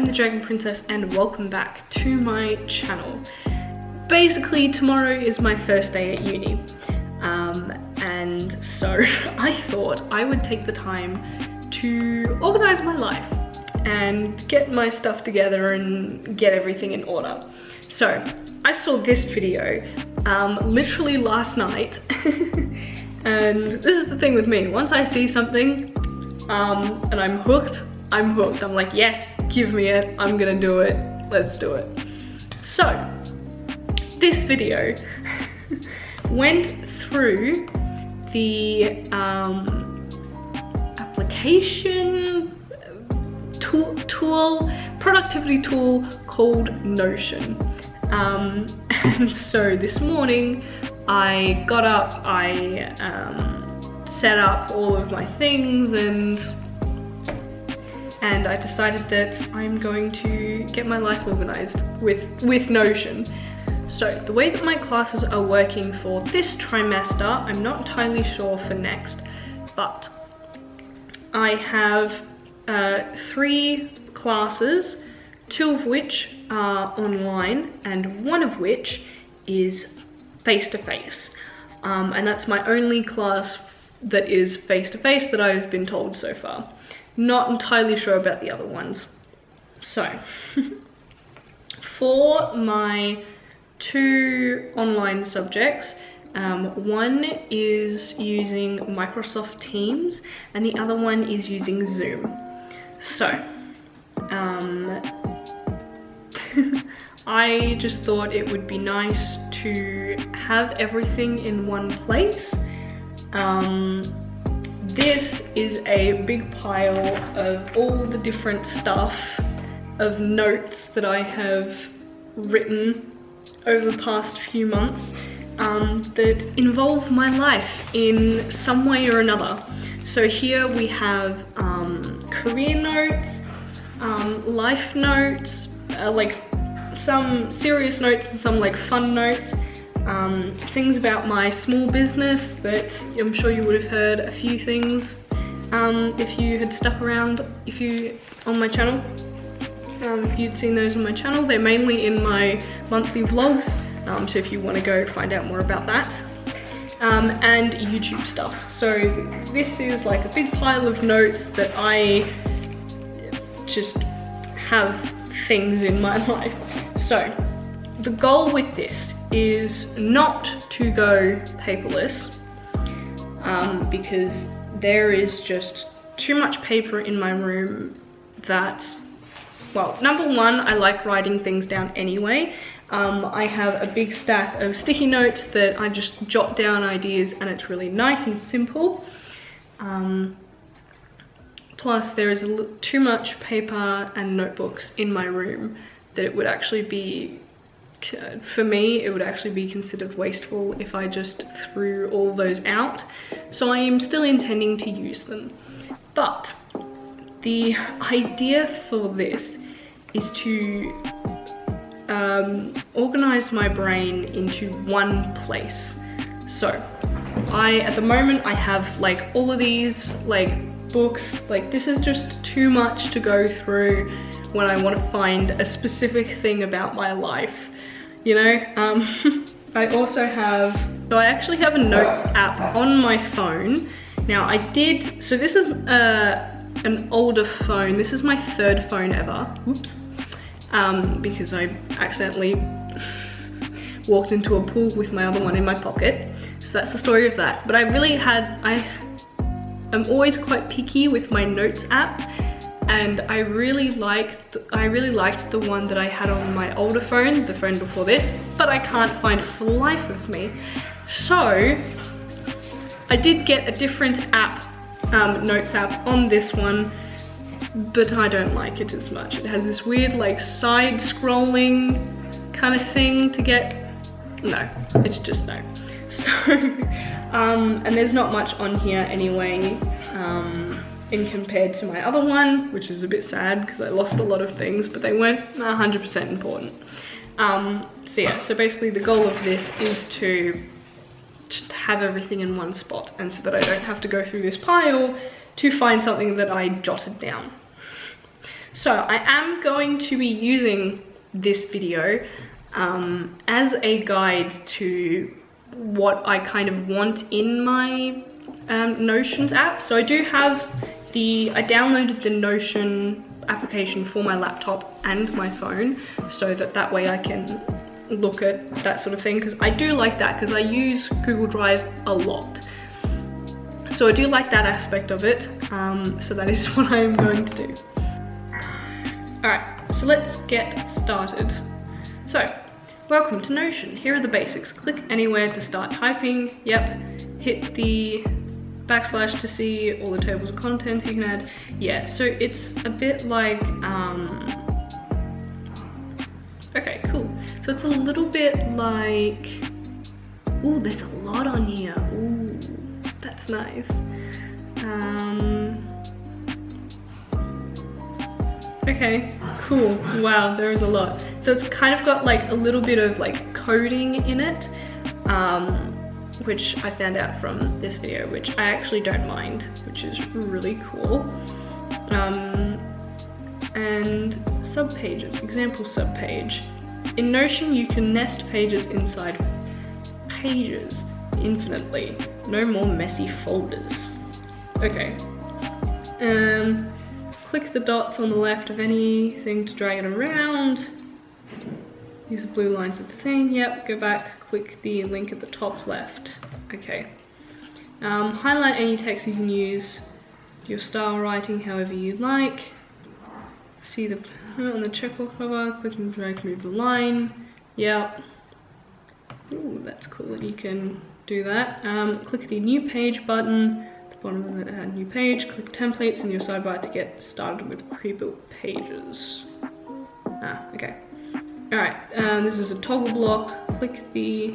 I'm the Dragon Princess and welcome back to my channel. Basically, tomorrow is my first day at uni. And so I thought I would take the time to organize my life and get my stuff together and get everything in order. So I saw this video literally last night and this is the thing with me. Once I see something and I'm hooked. I'm like, yes, give me it. I'm gonna do it. Let's do it. So this video went through the application productivity tool called Notion. And so this morning I got up, I set up all of my things and I decided that I'm going to get my life organized with Notion. So the way that my classes are working for this trimester, I'm not entirely sure for next, but I have 3 classes, 2 of which are online and 1 of which is face-to-face. And that's my only class that is face-to-face that I've been told so far. Not entirely sure about the other ones. So for my 2 online subjects, one is using Microsoft Teams and the other one is using Zoom. So I just thought it would be nice to have everything in one place. This is a big pile of all the different stuff of notes that I have written over the past few months that involve my life in some way or another. So here we have career notes, life notes, like some serious notes and some like fun notes. Things about my small business that I'm sure you would have heard a few things if you had stuck around on my channel. If you'd seen those on my channel, they're mainly in my monthly vlogs, so if you want to go find out more about that. And YouTube stuff. So this is like a big pile of notes that I just have things in my life. So the goal with this is not to go paperless because there is just too much paper in my room that, well, number one, I like writing things down anyway. I have a big stack of sticky notes that I just jot down ideas and it's really nice and simple. Plus there is too much paper and notebooks in my room that it would actually be, for me, it would actually be considered wasteful if I just threw all those out. So I am still intending to use them. But the idea for this is to organize my brain into one place. So at the moment I have like all of these like books, like this is just too much to go through when I want to find a specific thing about my life. You know, I also have, so I actually have a notes app on my phone. Now so this is an older phone. This is my 3rd phone ever. Whoops. Because I accidentally walked into a pool with my other one in my pocket. So that's the story of that. But I'm always quite picky with my notes app. And I really liked the one that I had on my older phone, the phone before this, but I can't find it for the life of me. So I did get a different app, notes app on this one, but I don't like it as much. It has this weird like side scrolling kind of thing to get, no, it's just no. So, and there's not much on here anyway, in compared to my other one, which is a bit sad because I lost a lot of things, but they weren't 100% important. So yeah, so basically the goal of this is to just have everything in one spot, and so that I don't have to go through this pile to find something that I jotted down. So I am going to be using this video as a guide to what I kind of want in my Notions app. So I do have I downloaded the Notion application for my laptop and my phone, so that way I can look at that sort of thing, because I do like that, because I use Google Drive a lot. So I do like that aspect of it, so that is what I'm going to do. Alright, so let's get started. So, welcome to Notion. Here are the basics. Click anywhere to start typing. Yep. Hit the backslash to see all the tables of contents you can add. Yeah, so it's a bit like, okay, cool. So it's a little bit like, ooh, there's a lot on here. Ooh, that's nice. Okay, cool. Wow, there is a lot. So it's kind of got like a little bit of like coding in it, which I found out from this video, which I actually don't mind, which is really cool. And subpages, example subpage. In Notion, you can nest pages inside pages infinitely. No more messy folders. Okay. Click the dots on the left of anything to drag it around. Use the blue lines of the thing. Yep, go back, click the link at the top left. Okay. Highlight any text you can use your style writing however you like. See the on the checkbox cover, click and drag to move the line. Yep. Ooh, that's cool that you can do that. Click the new page button. Bottom of the new page, click templates in your sidebar to get started with pre-built pages. Okay. Alright, this is a toggle block. Click the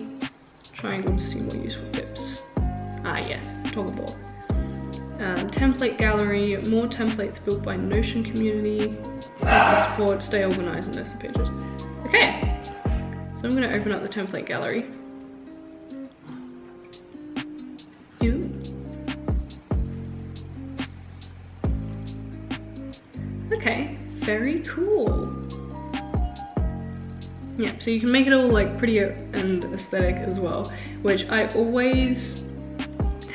triangle to see more useful tips. Yes, toggle block. Template gallery, more templates built by Notion community. Support, stay organized and nest the pages. Okay, so I'm gonna open up the template gallery. Okay, very cool. Yeah, so you can make it all like pretty and aesthetic as well, which I always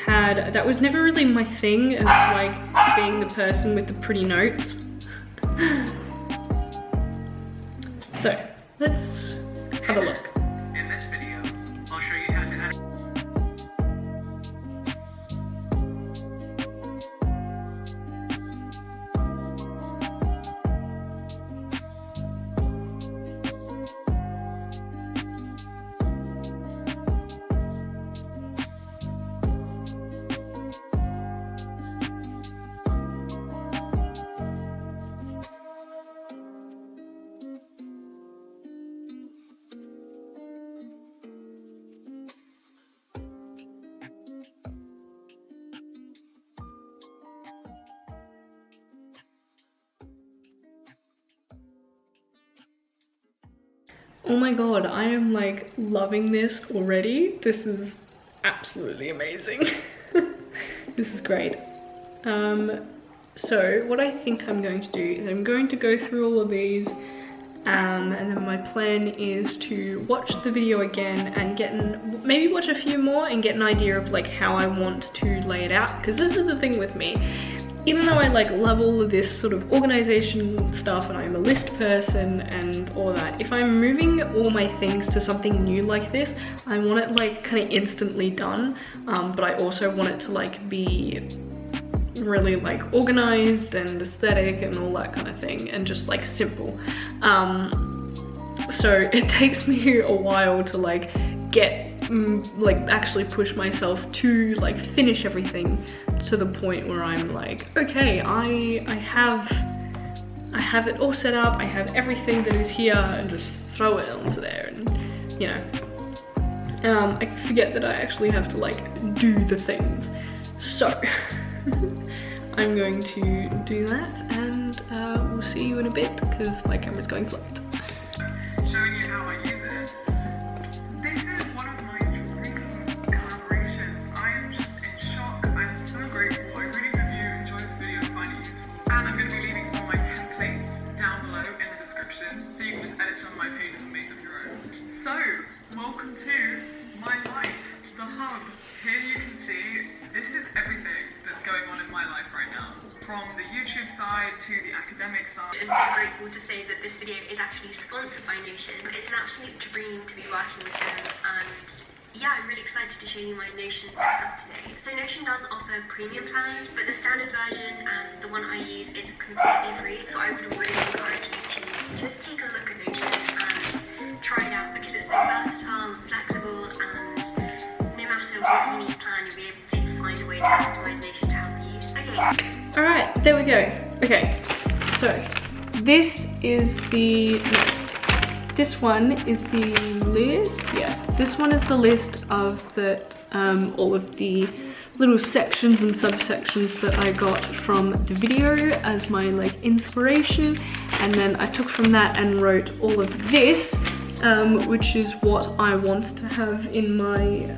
had. That was never really my thing, of like being the person with the pretty notes. So let's have a look. In this video, I'll show you how to add. Oh my god, I am like loving this already. This is absolutely amazing. This is great. So what I think I'm going to do is I'm going to go through all of these, and then my plan is to watch the video again and maybe watch a few more and get an idea of like how I want to lay it out, because this is the thing with me. Even though I like love all of this sort of organization stuff and I'm a list person and all that, if I'm moving all my things to something new like this, I want it like kind of instantly done, but I also want it to like be really like organized and aesthetic and all that kind of thing, and just like simple. So it takes me a while to like get like actually push myself to like finish everything to the point where I'm like, okay, I have it all set up, I have everything that is here, and just throw it onto there, and you know, I forget that I actually have to like do the things. So I'm going to do that, and we'll see you in a bit because my camera's going flat. Showing you how I use it. This is one of my dream collaborations. I am just in shock. I'm so grateful. I really hope you enjoy this video and find it useful. And I'm going to be leaving some of my templates welcome to my life, the hub. Here you can see, this is everything that's going on in my life right now. From the YouTube side to the academic side. I'm so grateful to say that this video is actually sponsored by Notion. It's an absolute dream to be working with them, and yeah, I'm really excited to show you my Notion setup today. So Notion does offer premium plans, but the standard version and the one I use is completely free, so I would really encourage you to just take a look at Notion and try it out, because it's so versatile and flexible, and no matter what you need to plan, you'll be able to find a way to customize Notion to help you. Okay. Alright, there we go. Okay, so this is the, this one is the list. Yes, this one is the list of the all of the little sections and subsections that I got from the video as my like inspiration, and then I took from that and wrote all of this, which is what I want to have in my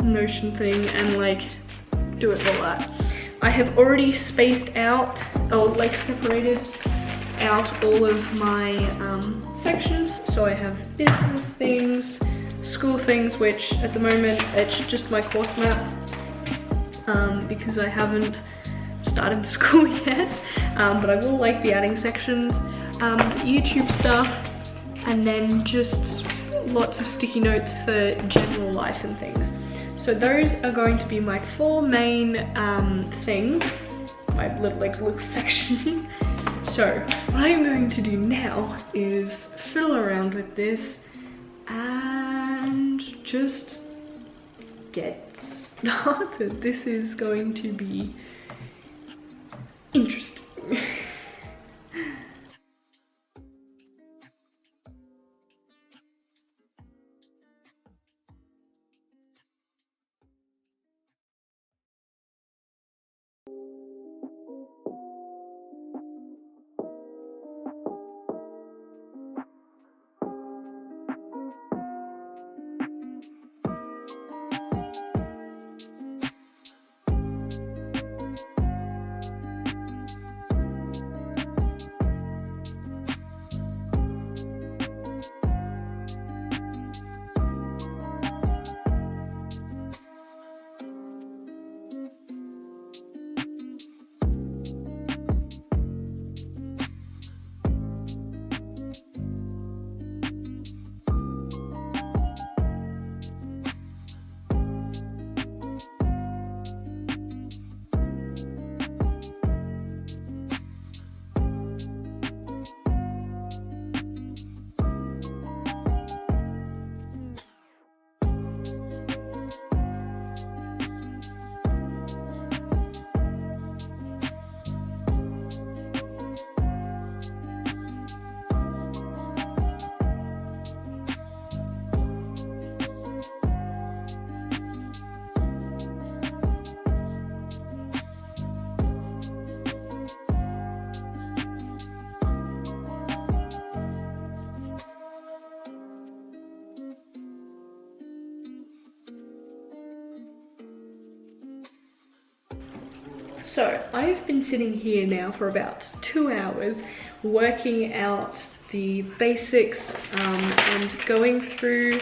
Notion thing, and like do it all that. I have already spaced out, or like separated out all of my sections. So I have business things, school things, which at the moment it's just my course map, because I haven't started school yet, but I will like be adding sections, YouTube stuff, and then just lots of sticky notes for general life and things. So those are going to be my four main things, my little sections. So what I'm going to do now is fiddle around with this and just get started. This is going to be interesting. So I've been sitting here now for about 2 hours working out the basics and going through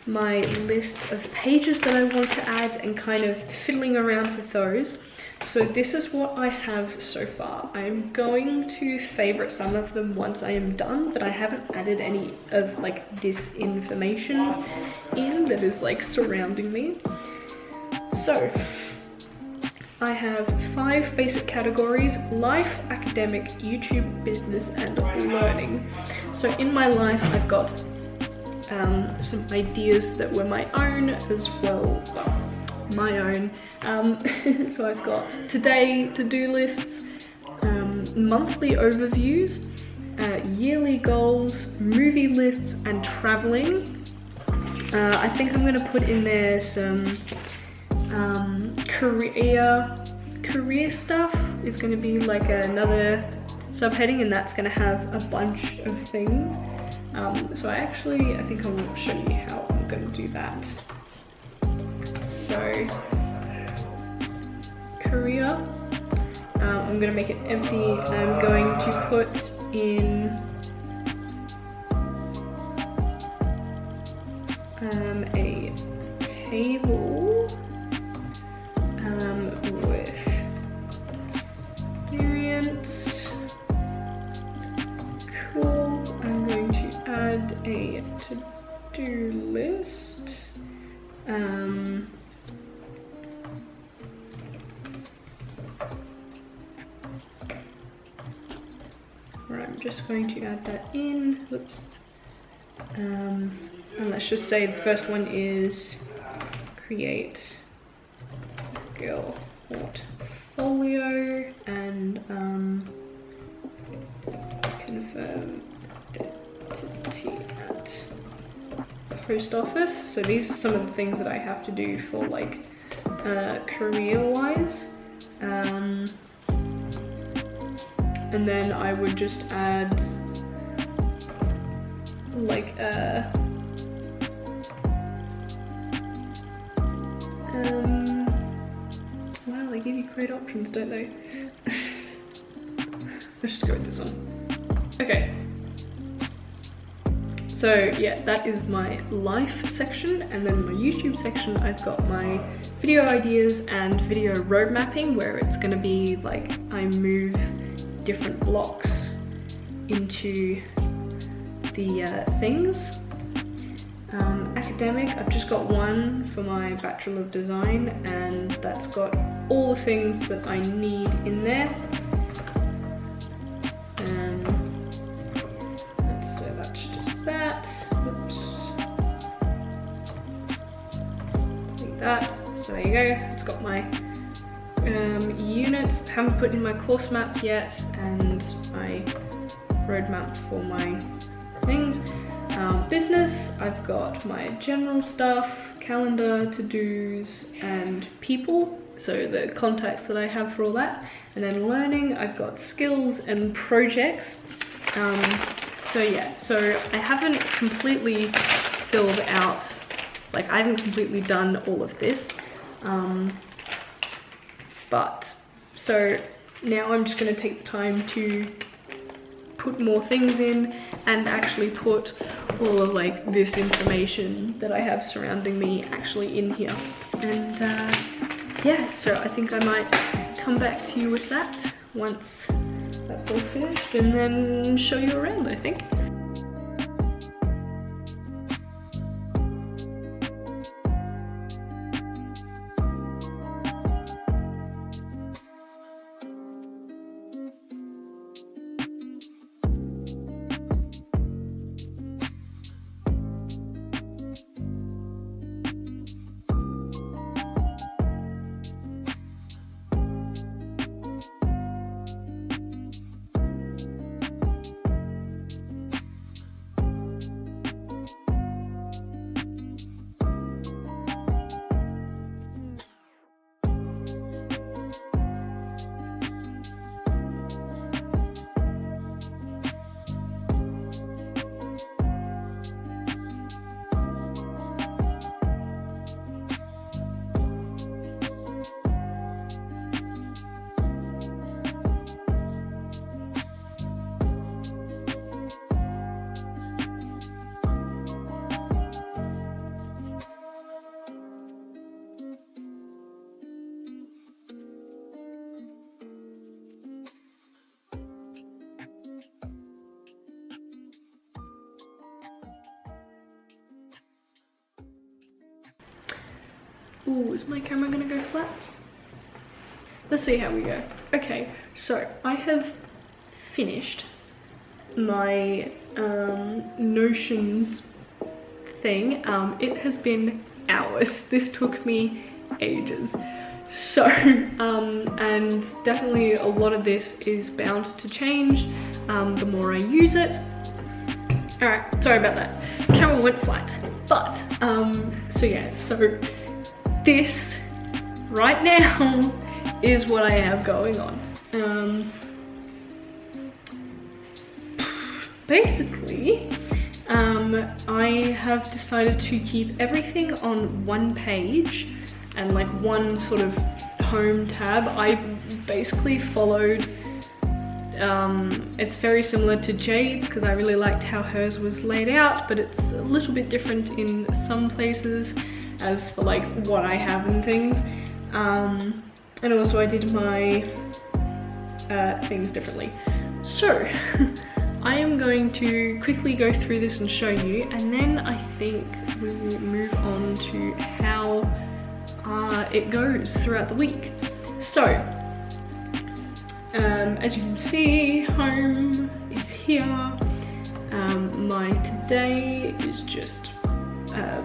my list of pages that I want to add and kind of fiddling around with those. So this is what I have so far. I'm going to favorite some of them once I am done, but I haven't added any of like this information in that is like surrounding me. So I have 5 basic categories: life, academic, YouTube, business, and learning. So in my life, I've got some ideas that were my own as well, my own. So I've got today to-do lists, monthly overviews, yearly goals, movie lists, and traveling. I think I'm gonna put in there some career stuff is going to be like another subheading, and that's going to have a bunch of things. So I think I will show you how I'm going to do that. So career, I'm going to make it empty. I'm going to put in a table with variants. Cool. I'm going to add a to-do list. Right, I'm just going to add that in. Whoops. And let's just say the first one is create girl portfolio and confirm identity at post office. So these are some of the things that I have to do for like career wise. And then I would just add like a wow, they give you great options, don't they? Let's just go with this one. Okay. So yeah, that is my life section, and then my YouTube section, I've got my video ideas and video road mapping, where it's gonna be like I move different blocks into the things. Academic, I've just got one for my Bachelor of Design, and that's got all the things that I need in there. So that's just that. Oops. Like that. So there you go. It's got my units. Haven't put in my course map yet, and my roadmap for my things. Business, I've got my general stuff, calendar, to-dos, and people, so the contacts that I have for all that. And then learning, I've got skills and projects. So yeah, so I haven't completely filled out, like I haven't completely done all of this. But so now I'm just going to take the time to put more things in and actually put all of like this information that I have surrounding me actually in here. And yeah, so I think I might come back to you with that once that's all finished, and then show you around, I think. Ooh, is my camera gonna go flat? Let's see how we go. Okay, so I have finished my Notions thing. It has been hours. This took me ages. So, and definitely a lot of this is bound to change the more I use it. Alright, sorry about that. Camera went flat. But, so yeah, so this right now is what I have going on. Basically, I have decided to keep everything on one page and like one sort of home tab. I basically followed It's very similar to Jade's because I really liked how hers was laid out, but it's a little bit different in some places as for like what I have and things. And also I did my things differently. So I am going to quickly go through this and show you, and then I think we will move on to how it goes throughout the week. So as you can see, home is here. My today is just a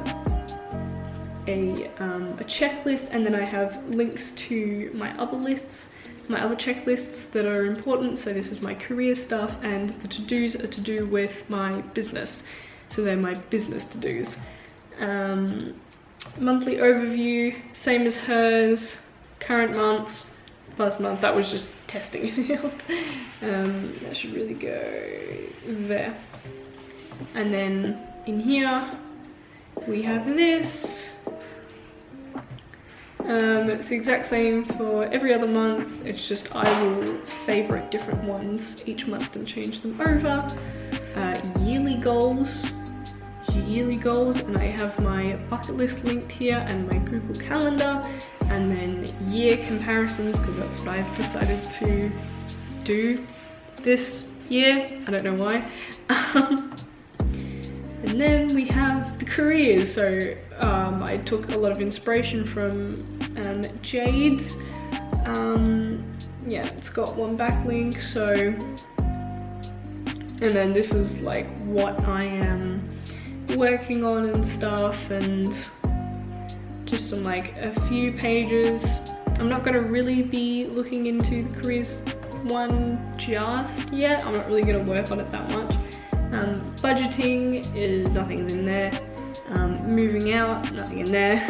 checklist, and then I have links to my other lists, my other checklists that are important. So this is my career stuff, and the to-dos are to do with my business. So they're my business to-dos. Monthly overview, same as hers. Current months, last month, that was just testing it out. That should really go there. And then in here, we have this. It's the exact same for every other month. It's just I will favorite different ones each month and change them over. Yearly goals, and I have my bucket list linked here and my Google Calendar, and then year comparisons because that's what I've decided to do this year. I don't know why. And then we have the careers. So I took a lot of inspiration from Jade's. Yeah, it's got one backlink. So, and then this is like what I am working on and stuff, and just some like a few pages. I'm not going to really be looking into the careers one just yet. I'm not really going to work on it that much. Budgeting is nothing's in there. Moving out, nothing in there.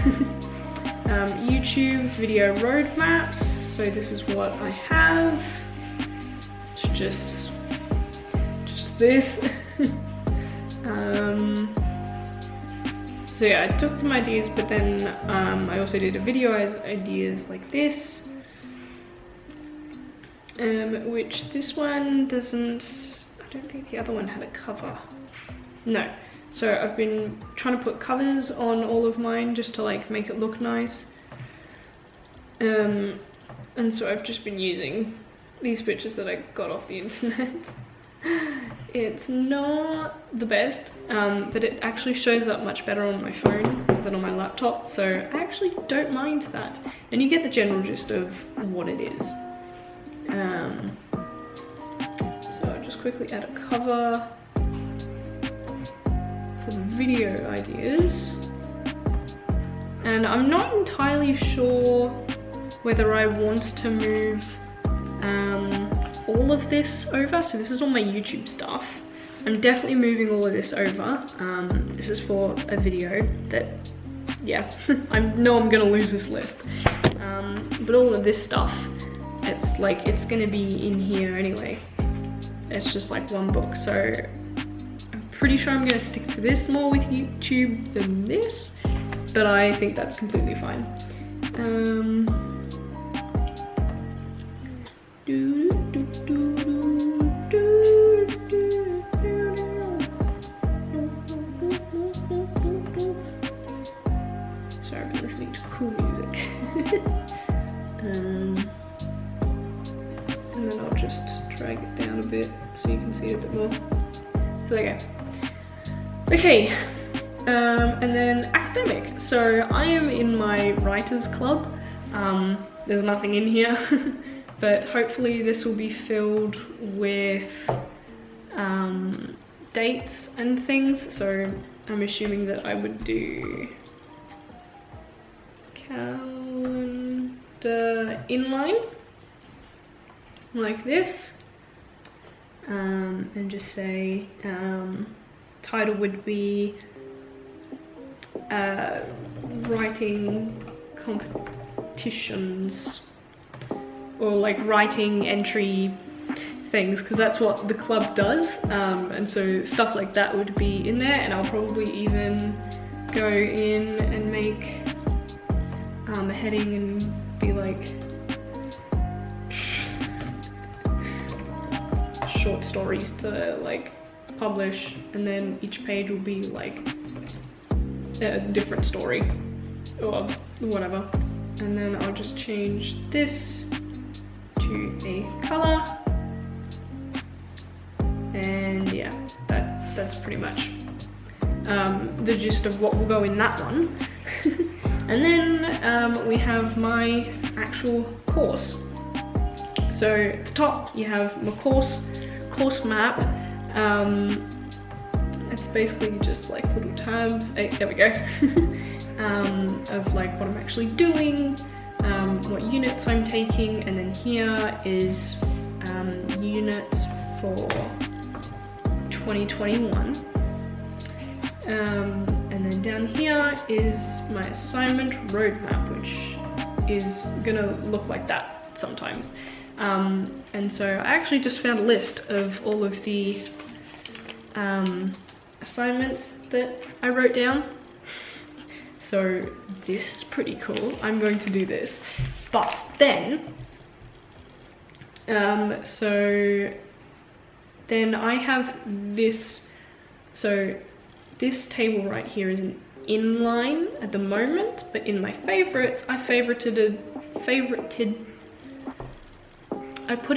YouTube video roadmaps. So this is what I have. It's just this. So yeah, I took some ideas, but then I also did a video as ideas like this, which this one doesn't, I don't think the other one had a cover. No. So I've been trying to put covers on all of mine just to like make it look nice. And so I've just been using these pictures that I got off the internet. It's not the best, but it actually shows up much better on my phone than on my laptop, so I actually don't mind that. And you get the general gist of what it is. So I'll just quickly add a cover for the video ideas. And I'm not entirely sure whether I want to move all of this over. So this is all my YouTube stuff. I'm definitely moving all of this over. This is for a video that, yeah, I know I'm gonna lose this list. But all of this stuff, it's like, it's gonna be in here anyway. It's just like one book. So I'm pretty sure I'm gonna stick to this more with YouTube than this, but I think that's completely fine. Sorry, I've been listening to cool music. And then I'll just drag it down a bit so you can see it a bit more. So there you go. Okay, and then academic. So I am in my writers club. There's nothing in here. But hopefully this will be filled with dates and things. So I'm assuming that I would do calendar inline like this, and just say title would be writing competitions, or like writing entry things, because that's what the club does. And so stuff like that would be in there, and I'll probably even go in and make a heading and be like short stories to like publish, and then each page will be like a different story or whatever. And then I'll just change this to a color, and yeah, that's pretty much the gist of what will go in that one. And then we have my actual course. So at the top you have my course map. It's basically just like little tabs, there we go, of like what I'm actually doing, what units I'm taking, and then here is units for 2021. And then down here is my assignment roadmap, which is gonna look like that sometimes. And so I actually just found a list of all of the assignments that I wrote down. So this is pretty cool. I'm going to do this. But then, so then I have this, so this table right here is an inline at the moment, but in my favorites, I put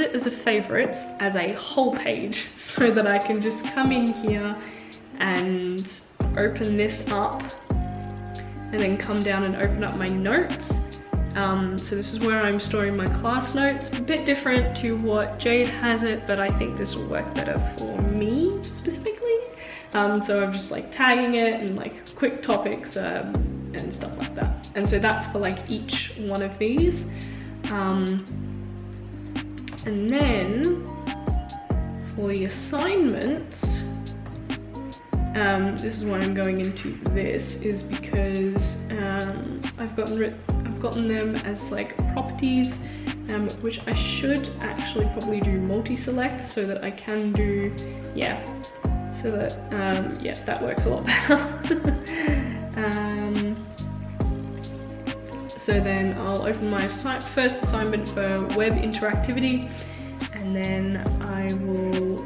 it as a favorites as a whole page, so that I can just come in here and open this up and then come down and open up my notes. So this is where I'm storing my class notes, a bit different to what Jade has it, but I think this will work better for me specifically. So I'm just like tagging it and like quick topics and stuff like that. And so that's for like each one of these. And then for the assignments, this is why I'm going into this, is because I've gotten them as like properties, which I should actually probably do multi-select so that I can do, yeah, so that, yeah, that works a lot better. So then I'll open my first assignment for web interactivity, and then I will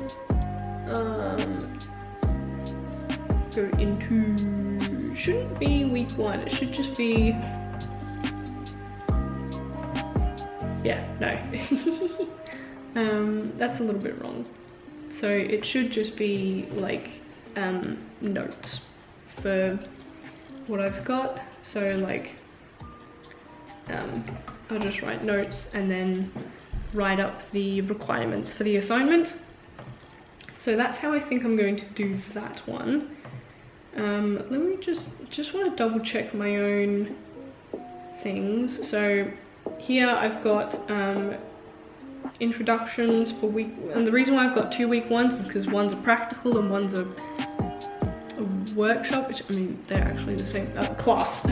go into, shouldn't be week 1, it should just be, yeah, no. That's a little bit wrong. So it should just be like notes for what I've got. So like, I'll just write notes and then write up the requirements for the assignment. So that's how I think I'm going to do that one. Let me just want to double check my own things. So here I've got introductions for week, and the reason why I've got 2 week 1s is because one's a practical and one's a workshop, which, I mean, they're actually the same, class.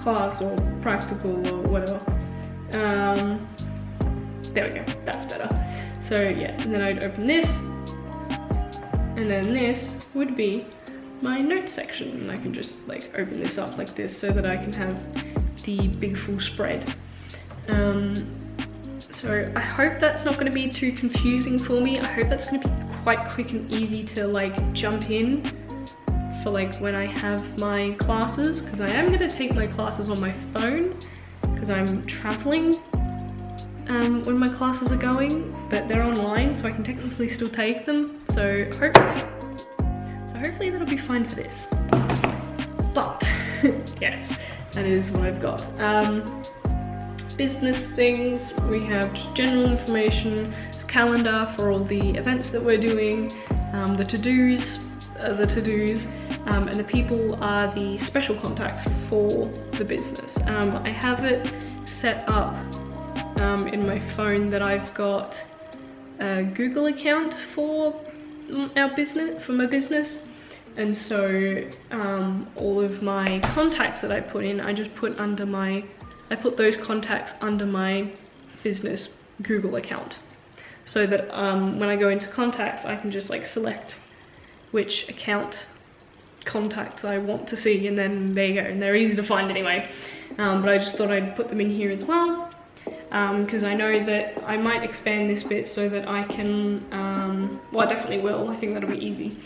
Class or practical or whatever. There we go, that's better. So yeah, and then I'd open this, and then this would be my notes section, and I can just like open this up like this so that I can have the big full spread. So I hope that's not going to be too confusing for me. I hope that's going to be quite quick and easy to like jump in for like when I have my classes, because I am going to take my classes on my phone because I'm traveling when my classes are going, but they're online, so I can technically still take them. So hopefully that'll be fine for this. But yes, that is what I've got. Business things, we have just general information, calendar for all the events that we're doing, the to-dos, and the people are the special contacts for the business. I have it set up in my phone that I've got a Google account for our business, for my business, and so all of my contacts that I put in, I just put under my, I put those contacts under my business Google account, so that when I go into contacts, I can just like select which account contacts I want to see, and then there you go, and they're easy to find anyway. But I just thought I'd put them in here as well. because I know that I might expand this bit so that I can, well, I definitely will, I think that'll be easy,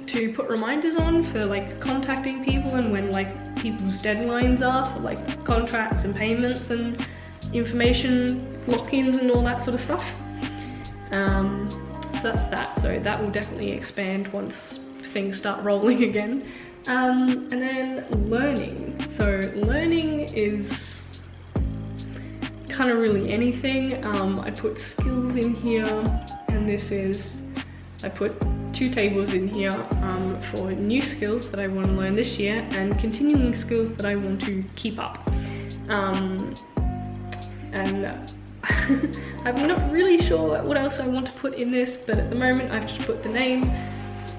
to put reminders on for like contacting people and when like people's deadlines are for like contracts and payments and information lock-ins and all that sort of stuff. So that's that. So that will definitely expand once things start rolling again. And then learning. So learning is kind of really anything. I put skills in here, and this is, I put 2 tables in here for new skills that I want to learn this year and continuing skills that I want to keep up. And I'm not really sure what else I want to put in this, but at the moment I've just put the name,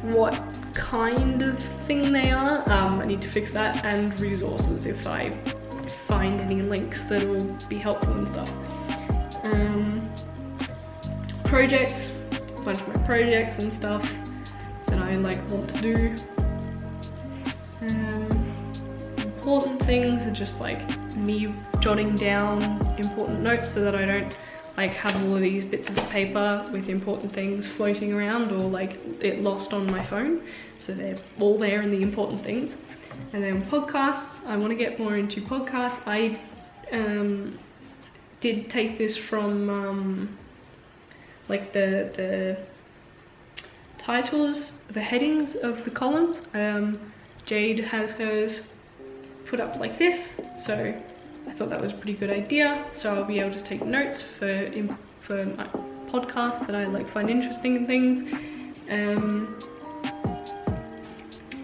what kind of thing they are, I need to fix that, and resources if I find any links that will be helpful and stuff. Projects, a bunch of my projects and stuff that I like want to do. Important things are just like me jotting down important notes so that I don't like have all of these bits of paper with important things floating around or like it lost on my phone, so they're all there in the important things. And then podcasts, I want to get more into podcasts. I did take this from like the titles, the headings of the columns. Jade has hers put up like this, so I thought that was a pretty good idea. So I'll be able to take notes for my podcasts that I like find interesting and things.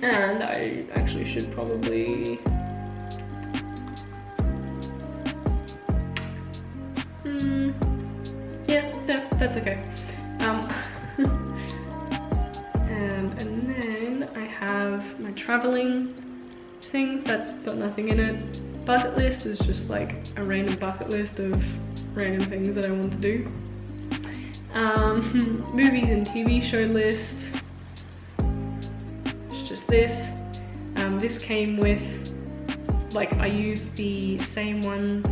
And I actually should probably yeah, that's okay. And then I have my traveling things, that's got nothing in it. Bucket list is just like a random bucket list of random things that I want to do. Movies and TV show list, it's just this. This came with, like, I used the same one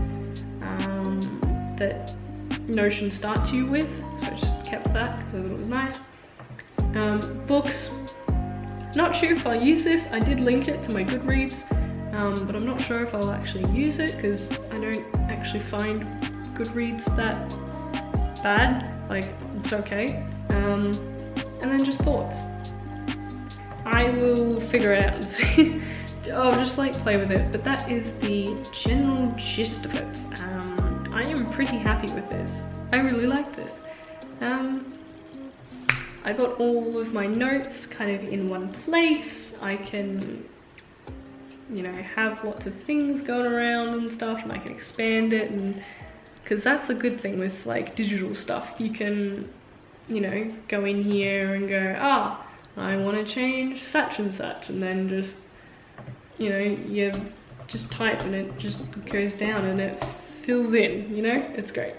that Notion starts you with, so I just kept that because I thought it was nice. Books, not sure if I'll use this. I did link it to my Goodreads, but I'm not sure if I'll actually use it because I don't actually find Goodreads that bad, like it's okay. And then just thoughts. I will figure it out and see. I'll just like play with it, but that is the general gist of it. I am pretty happy with this. I really like this. I got all of my notes kind of in one place. I can, you know, have lots of things going around and stuff, and I can expand it, and because that's the good thing with like digital stuff. You can, you know, go in here and go, ah, I want to change such and such, and then just, you know, you just type and it just goes down and it fills in, you know, it's great.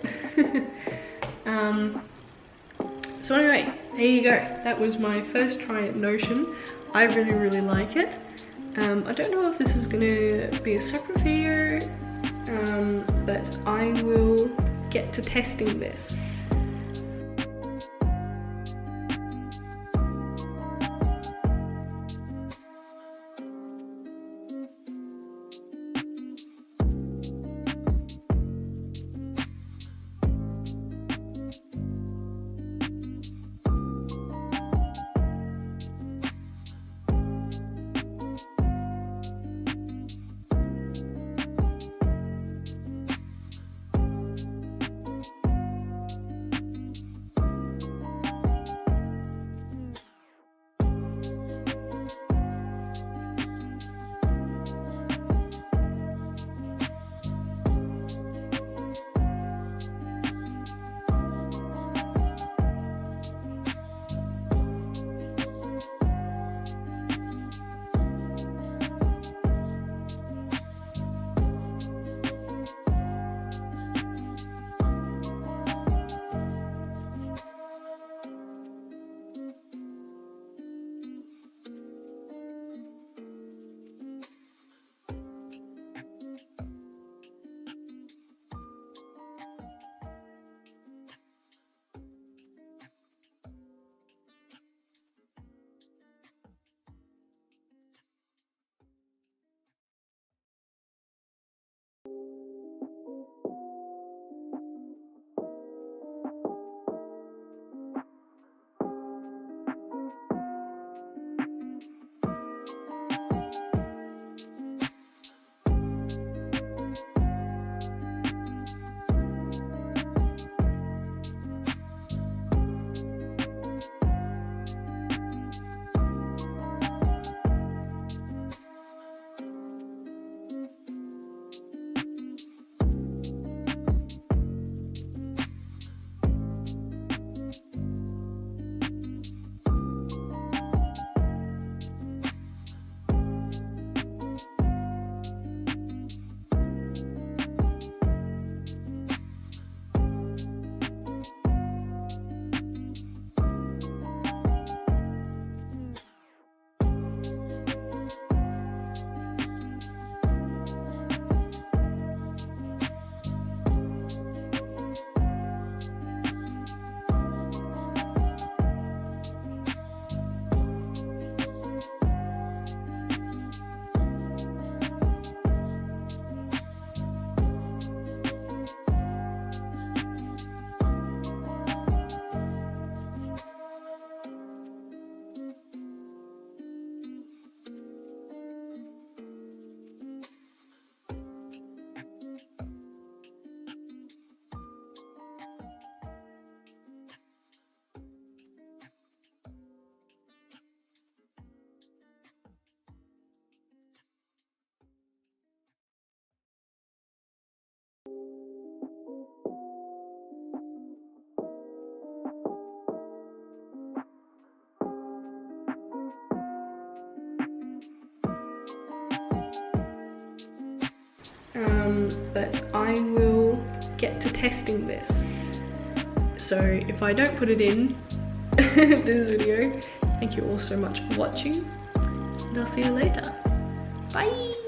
So anyway, there you go. That was my first try at Notion. I really like it. I don't know if this is gonna be a separate video, but I will get to testing this. but I will get to testing this. So if I don't put it in this video, thank you all so much for watching, and I'll see you later. Bye!